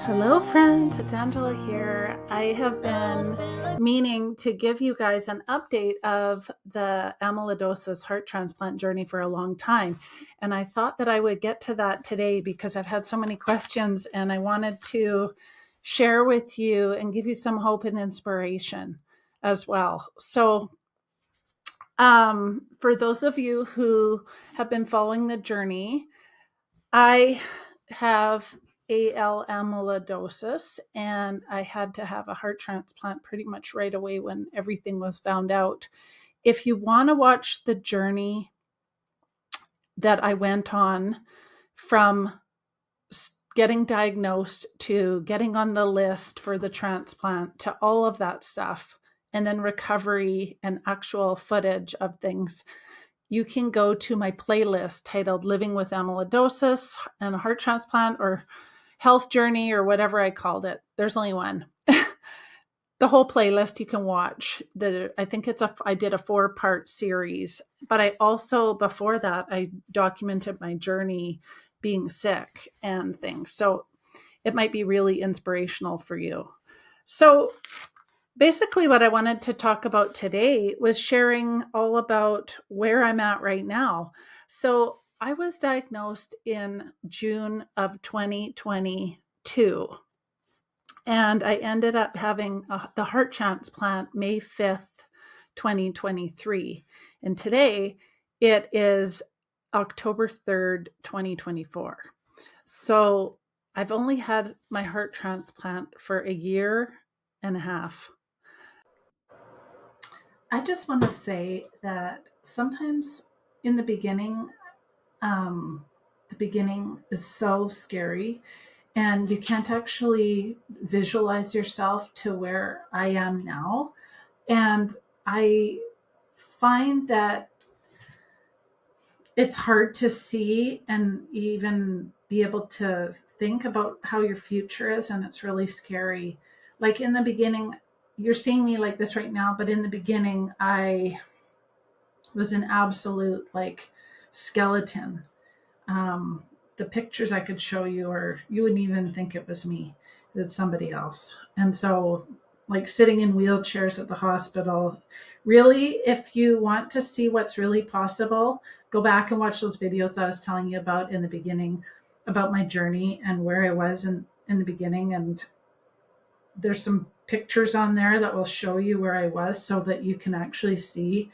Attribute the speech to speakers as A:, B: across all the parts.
A: Hello, friends. It's Angela here. I have been meaning to give you guys an update of the amyloidosis heart transplant journey for a long time. And I thought that I would get to that today because I've had so many questions and I wanted to share with you and give you some hope and inspiration as well. So, for those of you who have been following the journey, I have AL amyloidosis, and I had to have a heart transplant pretty much right away when everything was found out. If you want to watch the journey that I went on from getting diagnosed to getting on the list for the transplant to all of that stuff, and then recovery and actual footage of things, you can go to my playlist titled Living with Amyloidosis and a Heart Transplant, or Health Journey, or whatever I called it. There's only one. The whole playlist you can watch. I think I did a 4-part series, but I also, before that, I documented my journey being sick and things. So it might be really inspirational for you. So basically what I wanted to talk about today was sharing all about where I'm at right now. So I was diagnosed in June of 2022, and I ended up having the heart transplant May 5th, 2023. And today it is October 3rd, 2024. So I've only had my heart transplant for a year and a half. I just want to say that sometimes in um, the beginning is so scary, and you can't actually visualize yourself to where I am now. And I find that it's hard to see and even be able to think about how your future is, and it's really scary. Like in the beginning, you're seeing me like this right now, but in the beginning, I was an absolute like skeleton. Um, the pictures I could show you, or you wouldn't even think it was me, it's somebody else. And so, like sitting in wheelchairs at the hospital, really, if you want to see what's really possible, go back and watch those videos that I was telling you about in the beginning about my journey and where I was in the beginning. And there's some pictures on there that will show you where I was so that you can actually see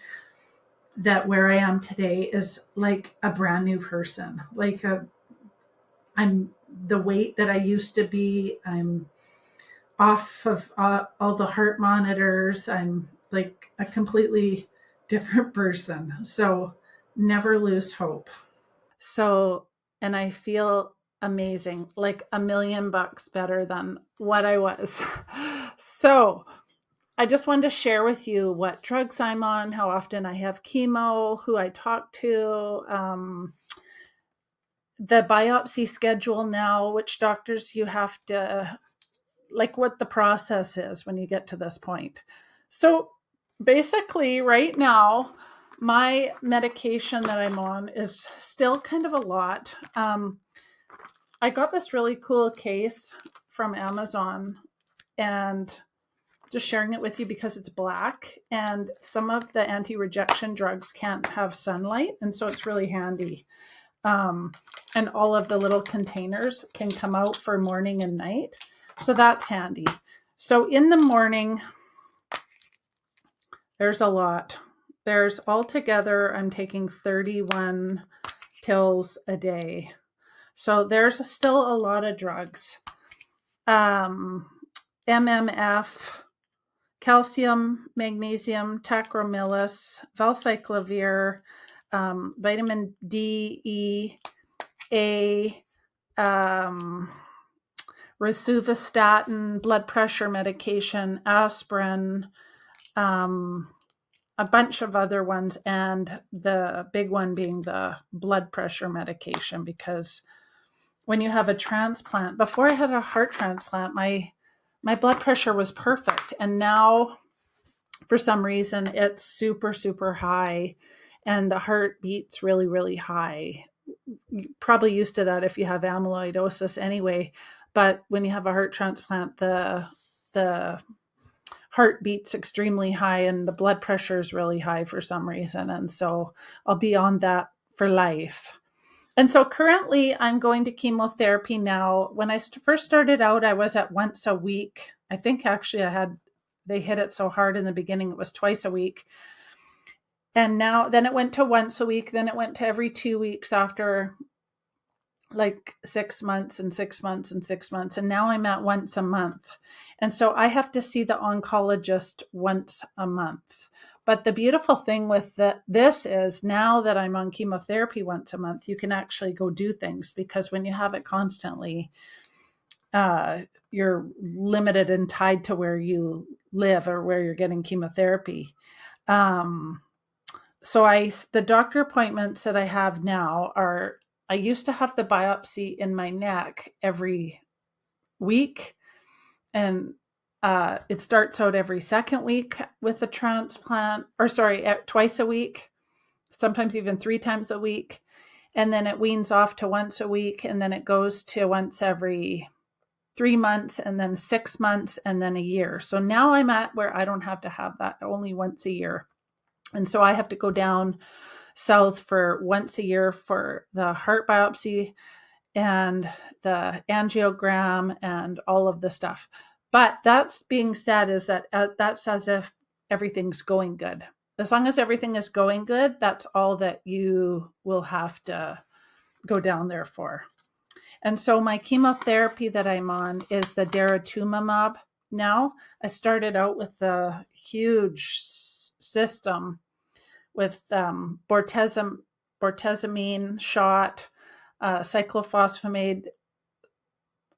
A: that where I am today is like a brand new person. I'm the weight that I used to be. I'm off of all the heart monitors. I'm like a completely different person. So never lose hope. So, and I feel amazing, like $1,000,000 better than what I was. So I just wanted to share with you what drugs I'm on, how often I have chemo, who I talk to, the biopsy schedule now, which doctors you have to, like what the process is when you get to this point. So basically, right now, my medication that I'm on is still kind of a lot. I got this really cool case from Amazon, and just sharing it with you because it's black, and some of the anti-rejection drugs can't have sunlight, and so it's really handy. Um, and all of the little containers can come out for morning and night, so that's handy. So in the morning, there's a lot. There's altogether, I'm taking 31 pills a day. So there's still a lot of drugs. Um, MMF, calcium, magnesium, tacrolimus, valcyclovir, vitamin D, E, A, um, rosuvastatin, blood pressure medication, aspirin, um, a bunch of other ones, and the big one being the blood pressure medication, because when you have a transplant, before I had a heart transplant, my blood pressure was perfect, and now for some reason it's super super high, and the heart beats really really high. You're probably used to that if you have amyloidosis anyway, But when you have a heart transplant, the heart beats extremely high and the blood pressure is really high for some reason. And so I'll be on that for life. And so currently I'm going to chemotherapy now. When I first started out, I was at once a week. I think actually they hit it so hard in the beginning, it was twice a week. And then it went to once a week. Then it went to every 2 weeks after like 6 months and 6 months and 6 months. And now I'm at once a month. And so I have to see the oncologist once a month. But the beautiful thing with this is now that I'm on chemotherapy once a month, you can actually go do things, because when you have it constantly, you're limited and tied to where you live or where you're getting chemotherapy. So the doctor appointments that I have now are, I used to have the biopsy in my neck every week, and it starts out every second week with the transplant, or sorry, twice a week, sometimes even 3 times a week. And then it weans off to once a week, and then it goes to once every 3 months, and then 6 months, and then a year. So now I'm at where I don't have to have that, only once a year. And so I have to go down south for once a year for the heart biopsy and the angiogram and all of the stuff. But that's being said, is that's as if everything's going good. As long as everything is going good, that's all that you will have to go down there for. And so my chemotherapy that I'm on is the daratumumab. Now, I started out with a huge system with bortezomine shot, cyclophosphamide,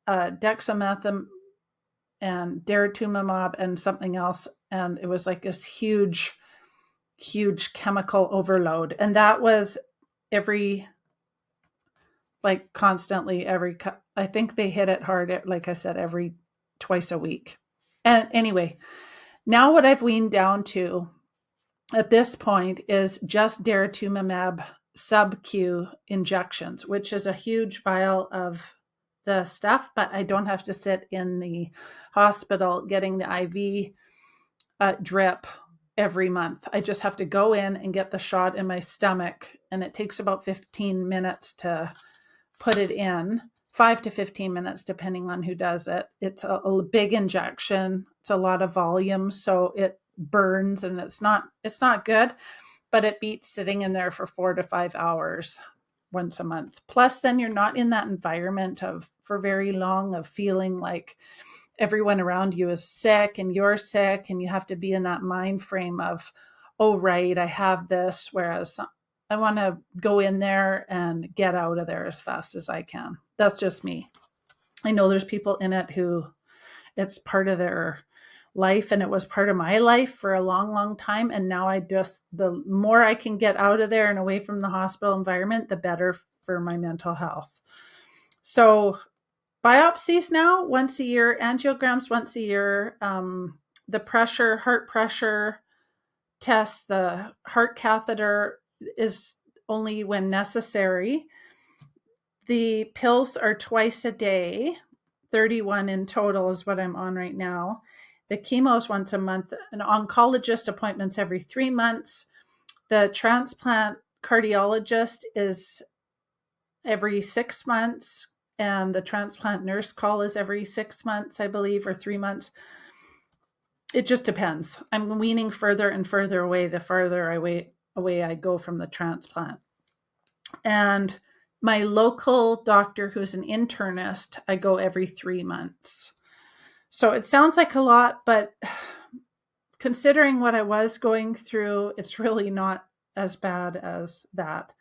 A: dexamethasone, and daratumumab, and something else. And it was like this huge chemical overload. And that was constantly I think they hit it hard, like I said, every twice a week. And anyway, now what I've weaned down to at this point is just daratumumab sub-Q injections, which is a huge vial of the stuff, but I don't have to sit in the hospital getting the IV drip every month. I just have to go in and get the shot in my stomach, and it takes about 15 minutes to put it in, 5 to 15 minutes, depending on who does it. It's a big injection. It's a lot of volume, so it burns, and it's not good, but it beats sitting in there for 4 to 5 hours once a month. Plus, then you're not in that environment for very long of feeling like everyone around you is sick and you're sick, and you have to be in that mind frame of, oh, right, I have this, whereas I want to go in there and get out of there as fast as I can. That's just me. I know there's people in it who it's part of their life, and it was part of my life for a long, long time. And now the more I can get out of there and away from the hospital environment, the better for my mental health. So biopsies now once a year, angiograms once a year, the heart pressure tests, the heart catheter is only when necessary. The pills are twice a day, 31 in total is what I'm on right now. The chemo is once a month, an oncologist appointments every 3 months. The transplant cardiologist is every 6 months, and the transplant nurse call is every 6 months, I believe, or 3 months. It just depends. I'm weaning further and further away the farther away I go from the transplant. And my local doctor, who's an internist, I go every 3 months. So it sounds like a lot, but considering what I was going through, it's really not as bad as that.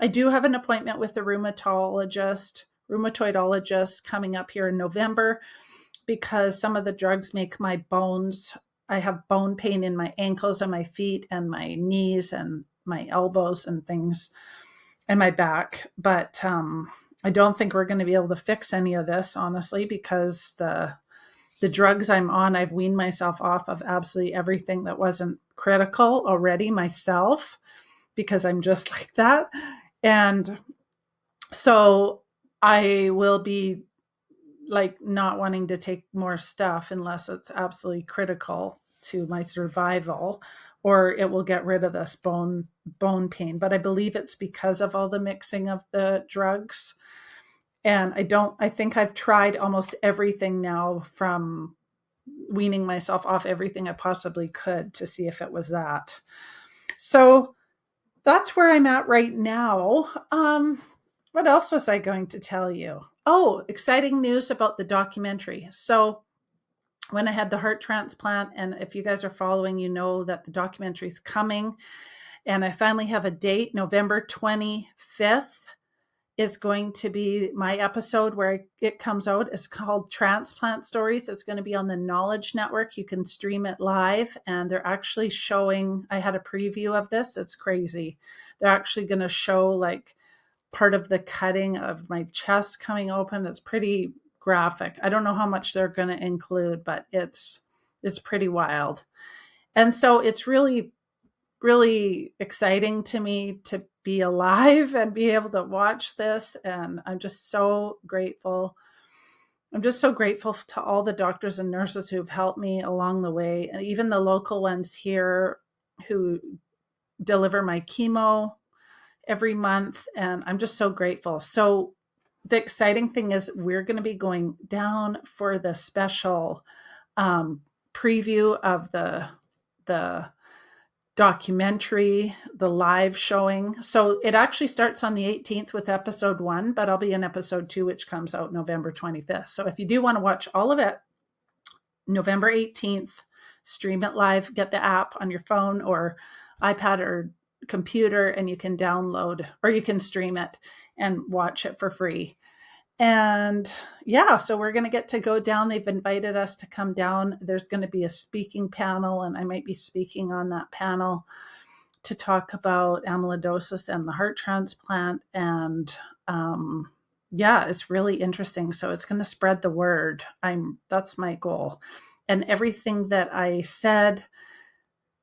A: I do have an appointment with the rheumatologist coming up here in November, because some of the drugs make my bones. I have bone pain in my ankles and my feet and my knees and my elbows and things, and my back. But I don't think we're going to be able to fix any of this, honestly, because the drugs I'm on, I've weaned myself off of absolutely everything that wasn't critical already myself, because I'm just like that. And so I will be like not wanting to take more stuff unless it's absolutely critical to my survival, or it will get rid of this bone pain. But I believe it's because of all the mixing of the drugs. And I think I've tried almost everything now, from weaning myself off everything I possibly could to see if it was that. So that's where I'm at right now. What else was I going to tell you? Oh, exciting news about the documentary. So when I had the heart transplant, and if you guys are following, you know that the documentary is coming. And I finally have a date. November 25th is going to be my episode where it comes out. It's called Transplant Stories. It's going to be on the Knowledge Network. You can stream it live, and they're actually showing, I had a preview of this. It's crazy. They're actually going to show like part of the cutting of my chest coming open. It's pretty graphic. I don't know how much they're going to include, but it's pretty wild. And so it's really, really exciting to me to be alive and be able to watch this. And I'm just so grateful. I'm just so grateful to all the doctors and nurses who've helped me along the way, and even the local ones here who deliver my chemo every month. And I'm just so grateful. So the exciting thing is we're going to be going down for the special preview of the documentary, the live showing. So it actually starts on the 18th with episode 1, but I'll be in episode 2, which comes out November 25th. So if you do want to watch all of it, November 18th, stream it live, get the app on your phone or iPad or computer, and you can download or you can stream it and watch it for free. And yeah, so we're going to get to go down. They've invited us to come down. There's going to be a speaking panel, and I might be speaking on that panel to talk about amyloidosis and the heart transplant. And yeah, it's really interesting. So it's going to spread the word. That's my goal. And everything that I said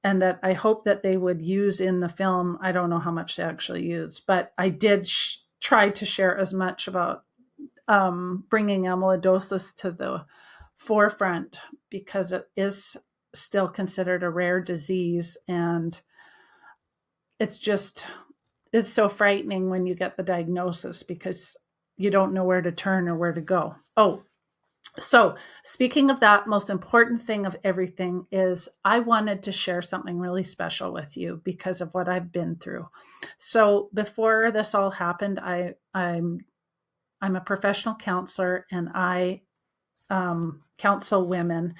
A: and that I hope that they would use in the film, I don't know how much they actually use, but I did try to share as much about bringing amyloidosis to the forefront, because it is still considered a rare disease. And it's so frightening when you get the diagnosis, because you don't know where to turn or where to go. Oh, so speaking of that, most important thing of everything is I wanted to share something really special with you because of what I've been through. So before this all happened, I'm a professional counselor, and I counsel women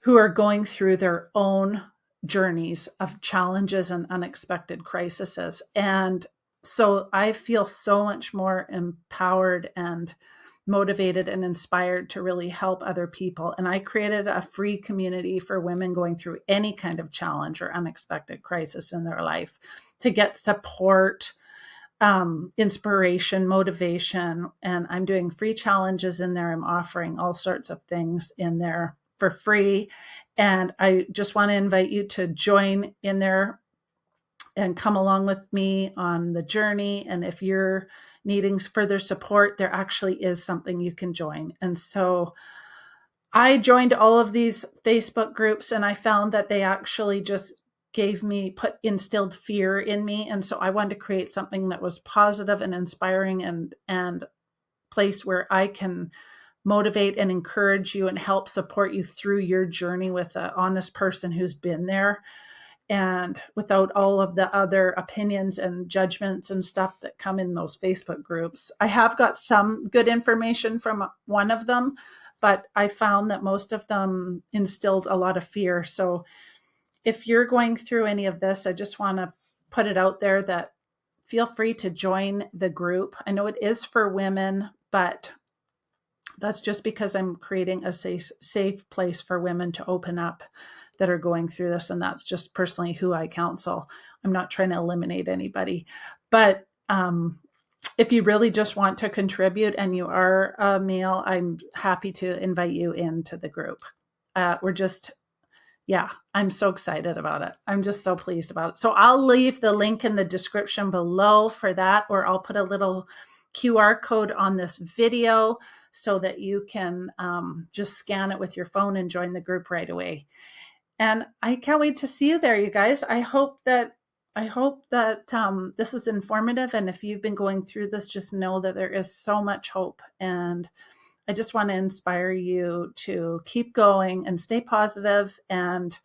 A: who are going through their own journeys of challenges and unexpected crises. And so I feel so much more empowered and motivated and inspired to really help other people. And I created a free community for women going through any kind of challenge or unexpected crisis in their life to get support, inspiration, motivation. And I'm doing free challenges in there. I'm offering all sorts of things in there for free. And I just want to invite you to join in there and come along with me on the journey. And if you're needing further support, there actually is something you can join. And so I joined all of these Facebook groups, and I found that they actually just instilled fear in me. And so I wanted to create something that was positive and inspiring, and place where I can motivate and encourage you and help support you through your journey with an honest person who's been there, and without all of the other opinions and judgments and stuff that come in those Facebook groups. I have got some good information from one of them, but I found that most of them instilled a lot of fear. So if you're going through any of this, I just want to put it out there that feel free to join the group. I know it is for women, but that's just because I'm creating a safe place for women to open up that are going through this. And that's just personally who I counsel. I'm not trying to eliminate anybody. But if you really just want to contribute and you are a male, I'm happy to invite you into the group. I'm so excited about it. I'm just so pleased about it. So I'll leave the link in the description below for that, or I'll put a little QR code on this video so that you can just scan it with your phone and join the group right away. And I can't wait to see you there, you guys. I hope that this is informative. And if you've been going through this, just know that there is so much hope. And I just want to inspire you to keep going and stay positive and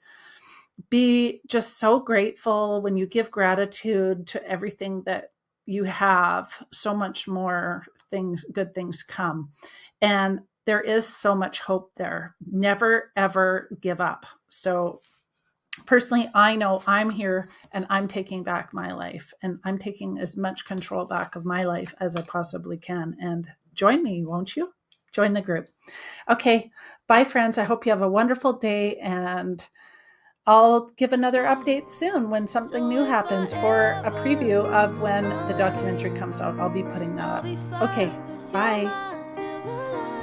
A: be just so grateful. When you give gratitude to everything that you have, so much more good things come. And there is so much hope there. Never, ever give up. So personally, I know I'm here and I'm taking back my life, and I'm taking as much control back of my life as I possibly can. And join me, won't you? Join the group. Okay. Bye, friends. I hope you have a wonderful day, and I'll give another update soon when something new happens, or a preview of when the documentary comes out. I'll be putting that up. Okay. Bye.